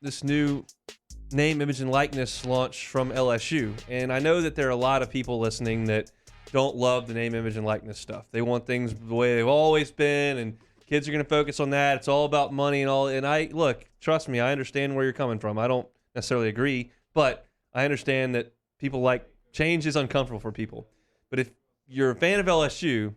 this new name, image, and likeness launch from LSU. And I know that there are a lot of people listening that don't love the name, image, and likeness stuff. They want things the way they've always been, and kids are going to focus on that. It's all about money and all. And trust me, I understand where you're coming from. I don't necessarily agree, but I understand that people like change is uncomfortable for people. But if you're a fan of LSU,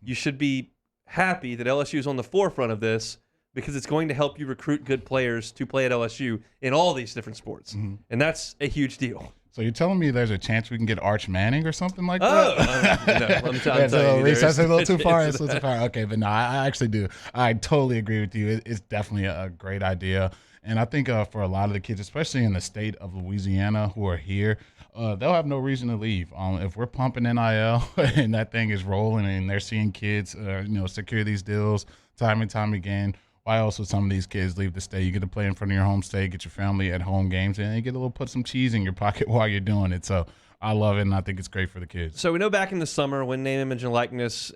you should be happy that LSU is on the forefront of this, because it's going to help you recruit good players to play at LSU in all these different sports. Mm-hmm. And that's a huge deal. So you're telling me there's a chance we can get Arch Manning or something like that? No, I'm telling you. That's a little too far. It's a little too far. Okay, but no, I actually do. I totally agree with you. It's definitely a great idea. And I think for a lot of the kids, especially in the state of Louisiana who are here, they'll have no reason to leave. If we're pumping NIL and that thing is rolling and they're seeing kids, secure these deals time and time again, why else would some of these kids leave the state? You get to play in front of your home state, get your family at home games, and you get to put some cheese in your pocket while you're doing it. So I love it, and I think it's great for the kids. So we know back in the summer when name, image, and likeness,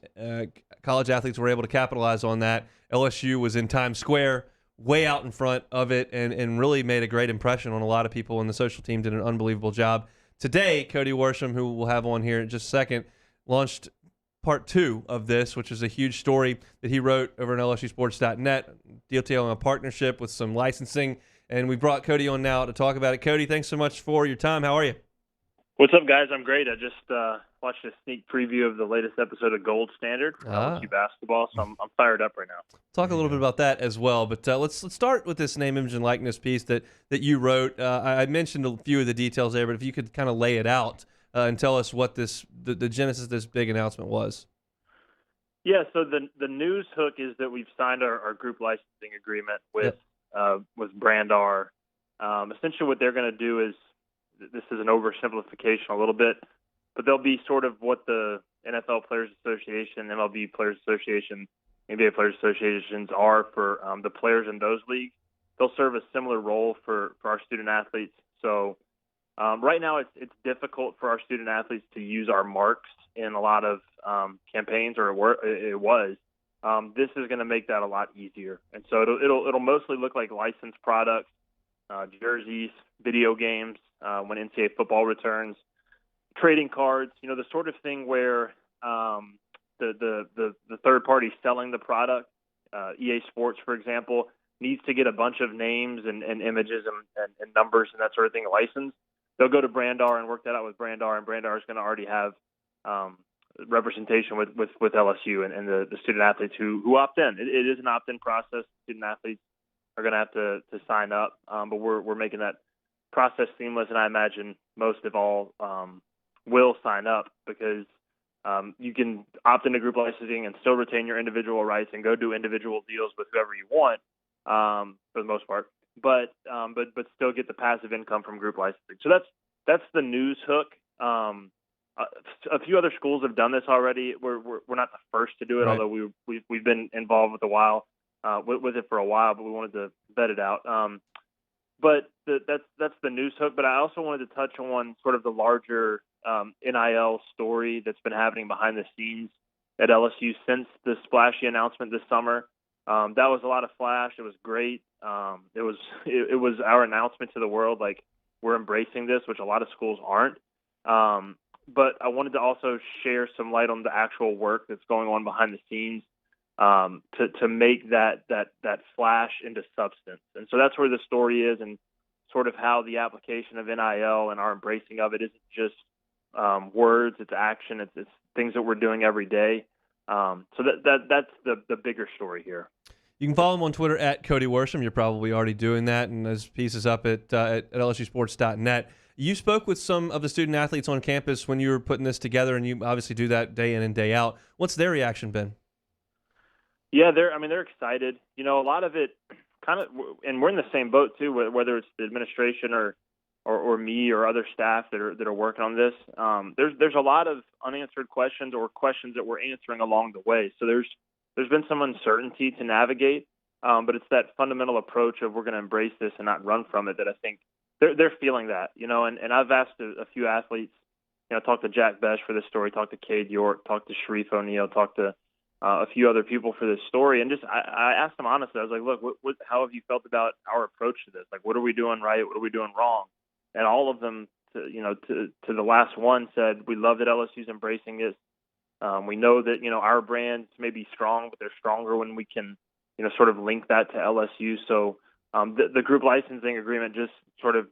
college athletes were able to capitalize on that. LSU was in Times Square, way out in front of it, and really made a great impression on a lot of people, and the social team did an unbelievable job. Today, Cody Worsham, who we'll have on here in just a second, launched part 2 of this, which is a huge story that he wrote over on LSUsports.net, detailing a partnership with some licensing. And we brought Cody on now to talk about it. Cody, thanks so much for your time. How are you? What's up, guys? I'm great. I just watched a sneak preview of the latest episode of Gold Standard for LSU basketball, so I'm fired up right now. Talk a little bit about that as well, but let's start with this name, image, and likeness piece that you wrote. I mentioned a few of the details there, but if you could kind of lay it out and tell us what the genesis of this big announcement was. Yeah, so the news hook is that we've signed our group licensing agreement with Brandar. Essentially what they're going to do is, this is an oversimplification a little bit, but they'll be sort of what the NFL Players Association, MLB Players Association, NBA Players Associations are for the players in those leagues. They'll serve a similar role for our student athletes. So right now it's difficult for our student athletes to use our marks in a lot of campaigns, or it was. This is going to make that a lot easier. And so it'll mostly look like licensed products, jerseys, video games, when NCAA football returns, trading cards, the sort of thing where the third party selling the product, EA Sports, for example, needs to get a bunch of names and images and numbers and that sort of thing licensed. They'll go to Brandar and work that out with Brandar, and Brandar is going to already have representation with LSU and the student athletes who opt in. It is an opt-in process. Student athletes are going to have to sign up, but we're making that process seamless, and I imagine most of all will sign up, because you can opt into group licensing and still retain your individual rights and go do individual deals with whoever you want, for the most part, but still get the passive income from group licensing. So that's the news hook. A few other schools have done this already. We're not the first to do it, right, although we've been involved with it for a while, but we wanted to vet it out. But that's the news hook. But I also wanted to touch on sort of the larger NIL story that's been happening behind the scenes at LSU since the splashy announcement this summer. That was a lot of flash. It was great. It was our announcement to the world, like, we're embracing this, which a lot of schools aren't. But I wanted to also share some light on the actual work that's going on behind the scenes to make that flash into substance. And so that's where the story is, and sort of how the application of NIL and our embracing of it isn't just words, it's action, it's things that we're doing every day. So that's the bigger story here. You can follow him on Twitter at Cody Worsham. You're probably already doing that, and his piece is up at LSUsports.net. You spoke with some of the student athletes on campus when you were putting this together, and you obviously do that day in and day out. What's their reaction been? Yeah, they're excited. A lot of it kind of, and we're in the same boat too, whether it's the administration or me or other staff that are working on this. There's a lot of unanswered questions, or questions that we're answering along the way. So there's been some uncertainty to navigate, but it's that fundamental approach of we're going to embrace this and not run from it that I think they're feeling that. And I've asked a few athletes, talked to Jack Besh for this story, talked to Cade York, talked to Sharif O'Neal, talked to a few other people for this story, and I asked them honestly. I was like, look, how have you felt about our approach to this? Like, what are we doing right? What are we doing wrong? And all of them, to the last one, said we love that LSU's embracing this. We know that our brands may be strong, but they're stronger when we can sort of link that to LSU. So the group licensing agreement just sort of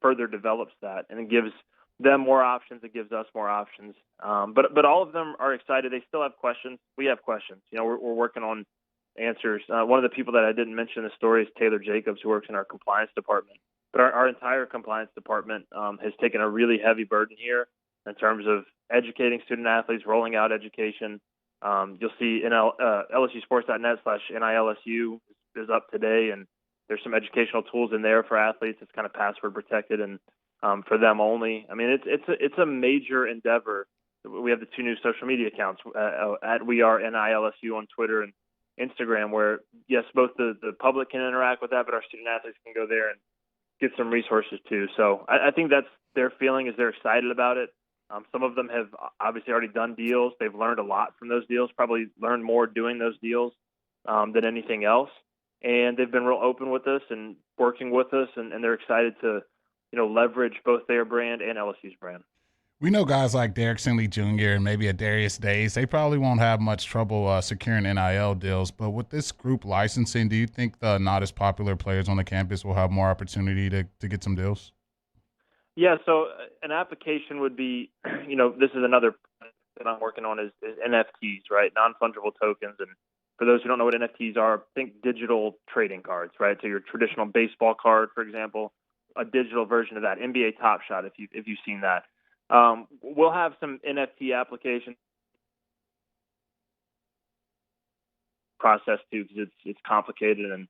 further develops that, and it gives them more options. It gives us more options. But all of them are excited. They still have questions. We have questions. We're working on answers. One of the people that I didn't mention in the story is Taylor Jacobs, who works in our compliance department. But our entire compliance department has taken a really heavy burden here in terms of educating student athletes, rolling out education. You'll see LSUsports.net/NILSU is up today, and there's some educational tools in there for athletes. It's kind of password protected and for them only. I mean, it's a major endeavor. We have the 2 new social media accounts at We Are NILSU on Twitter and Instagram, where yes, both the public can interact with that, but our student athletes can go there and get some resources too. So I think that's their feeling, is they're excited about it. Some of them have obviously already done deals. They've learned a lot from those deals, probably learned more doing those deals than anything else. And they've been real open with us and working with us, and they're excited to, leverage both their brand and LSU's brand. We know guys like Derek Sinley Jr. and maybe a Darius Days, they probably won't have much trouble securing NIL deals. But with this group licensing, do you think the not as popular players on the campus will have more opportunity to get some deals? Yeah, so an application would be, this is another that I'm working on is NFTs, right? Non-fungible tokens. And for those who don't know what NFTs are, think digital trading cards, right? So your traditional baseball card, for example, a digital version of that. NBA Top Shot, if you've seen that. We'll have some NFT application process too, because it's complicated and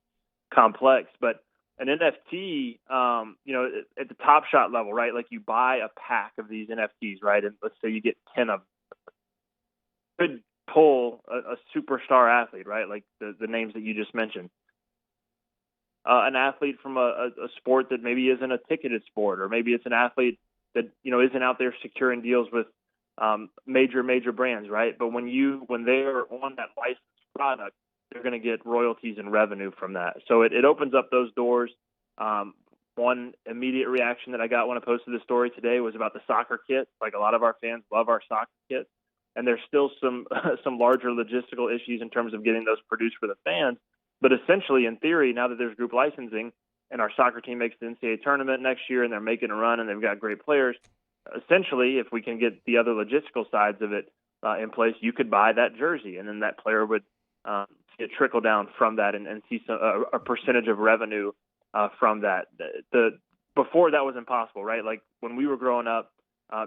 complex. But an NFT, at the Top Shot level, right? Like you buy a pack of these NFTs, right? And let's say you get 10 of them. Could pull a superstar athlete, right? Like the names that you just mentioned. An athlete from a sport that maybe isn't a ticketed sport, or maybe it's an athlete that isn't out there securing deals with major brands, right? But when they're on that licensed product, they're going to get royalties and revenue from that. So it opens up those doors. One immediate reaction that I got when I posted this story today was about the soccer kit. Like, a lot of our fans love our soccer kit, and there's still some larger logistical issues in terms of getting those produced for the fans. But essentially, in theory, now that there's group licensing and our soccer team makes the NCAA tournament next year and they're making a run and they've got great players, essentially, if we can get the other logistical sides of it in place, you could buy that jersey, and then that player would see a trickle down from that and see a percentage of revenue from that. Before that was impossible, right? Like when we were growing up,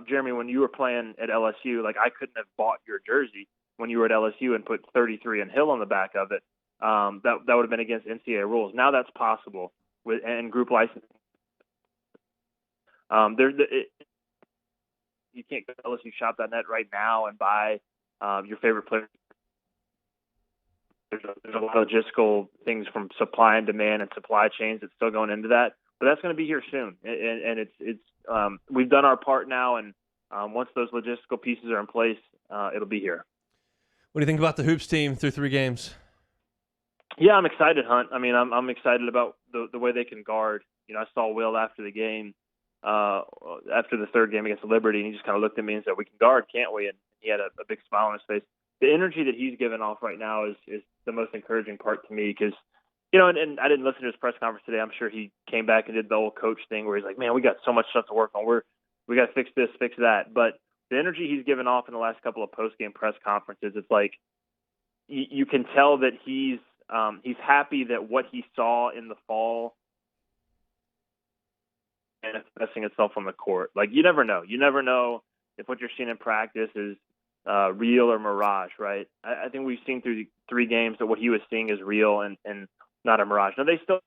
Jeremy, when you were playing at LSU, like I couldn't have bought your jersey when you were at LSU and put 33 and Hill on the back of it. That would have been against NCAA rules. Now that's possible and group licensing. You can't go to LSUshop.net right now and buy your favorite player. There's a lot of logistical things from supply and demand and supply chains that's still going into that, but that's going to be here soon. And it's we've done our part now, and once those logistical pieces are in place, it'll be here. What do you think about the Hoops team through 3 games? Yeah, I'm excited, Hunt. I mean, I'm excited about the way they can guard. I saw Will after the game, after the 3rd game against Liberty, and he just kind of looked at me and said, "We can guard, can't we?" And he had a big smile on his face. The energy that he's giving off right now is the most encouraging part to me, because, and I didn't listen to his press conference today. I'm sure he came back and did the old coach thing where he's like, "Man, we got so much stuff to work on. We got to fix this, fix that." But the energy he's given off in the last couple of post-game press conferences, it's like you can tell that he's happy that what he saw in the fall manifesting itself on the court. Like, you never know. You never know if what you're seeing in practice is real or mirage, right? I think we've seen through 3 games that what he was seeing is real and not a mirage. Now, they still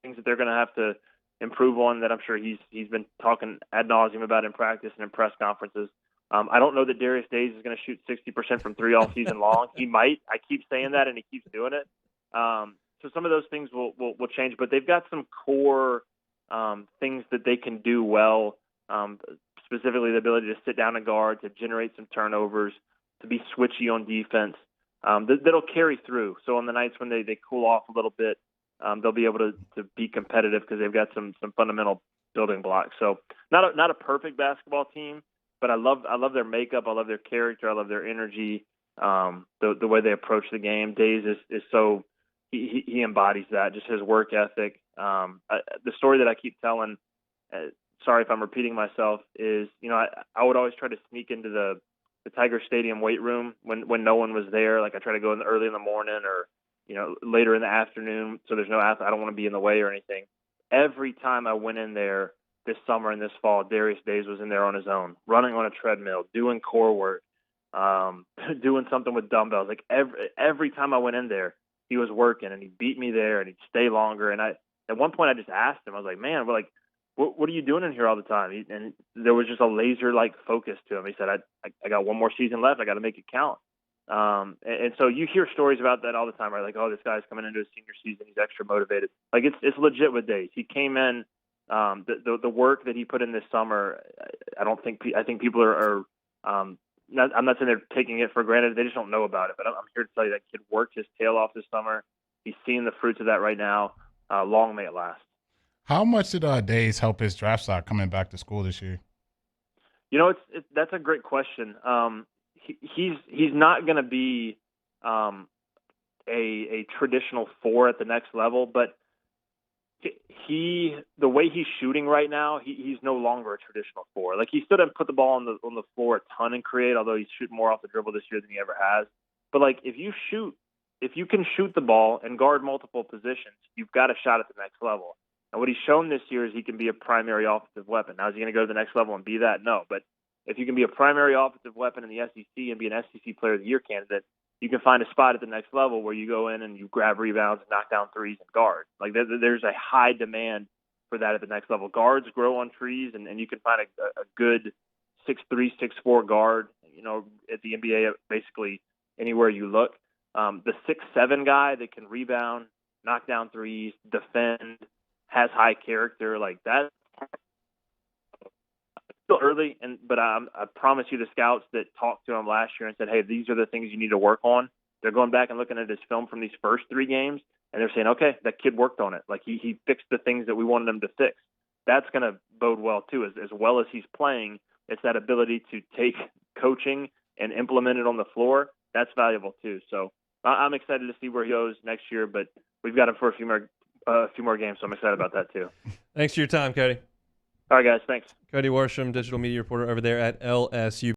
things that they're going to have to improve on that I'm sure he's been talking ad nauseum about in practice and in press conferences. I don't know that Darius Days is going to shoot 60% from 3 all season long. He might. I keep saying that, and he keeps doing it. So some of those things will change, but they've got some core things that they can do well, specifically the ability to sit down and guard, to generate some turnovers, to be switchy on defense. that'll carry through. So on the nights when they cool off a little bit, they'll be able to be competitive because they've got some fundamental building blocks. So not a perfect basketball team, but I love their makeup. I love their character. I love their energy. The way they approach the game. Days is so he embodies that. Just his work ethic. The story that I keep telling. Sorry if I'm repeating myself. Is I would always try to sneak into the Tiger Stadium weight room when no one was there. Like I try to go in early in the morning or later in the afternoon, so there's no athlete. I don't want to be in the way or anything. Every time I went in there this summer and this fall, Darius Days was in there on his own, running on a treadmill, doing core work, doing something with dumbbells. Like every time I went in there, he was working, and he beat me there, and he'd stay longer. And at one point I just asked him, I was like, man, we're like, what are you doing in here all the time? And there was just a laser-like focus to him. He said, I got one more season left. I got to make it count. And so you hear stories about that all the time, right? Like, oh, this guy's coming into his senior season. He's extra motivated. Like it's legit with Days. He came in, the work that he put in this summer. I think people are I'm not saying they're taking it for granted. They just don't know about it. But I'm here to tell you that kid worked his tail off this summer. He's seeing the fruits of that right now. Long may it last. How much did Days help his draft stock coming back to school this year? That's a great question. He's not going to be a traditional 4 at the next level, but the way he's shooting right now, he's no longer a traditional 4. Like he still doesn't put the ball on the floor a ton and create, although he's shooting more off the dribble this year than he ever has. But like if you can shoot the ball and guard multiple positions, you've got a shot at the next level. And what he's shown this year is he can be a primary offensive weapon. Now, is he going to go to the next level and be that? No. But if you can be a primary offensive weapon in the SEC and be an SEC Player of the Year candidate, you can find a spot at the next level where you go in and you grab rebounds and knock down threes and guard. Like there's a high demand for that at the next level. Guards grow on trees, and you can find a good 6'3", 6'4" guard, at the NBA, basically anywhere you look. The 6'7" guy that can rebound, knock down threes, defend, has high character, like that. Still early, but I promise you, the scouts that talked to him last year and said, "Hey, these are the things you need to work on." They're going back and looking at his film from these first 3 games, and they're saying, "Okay, that kid worked on it. Like he fixed the things that we wanted him to fix." That's going to bode well too, as well as he's playing. It's that ability to take coaching and implement it on the floor. That's valuable too. So I'm excited to see where he goes next year, but we've got him for a few more games, so I'm excited about that too. Thanks for your time, Cody. All right, guys. Thanks. Cody Worsham, digital media reporter over there at LSU.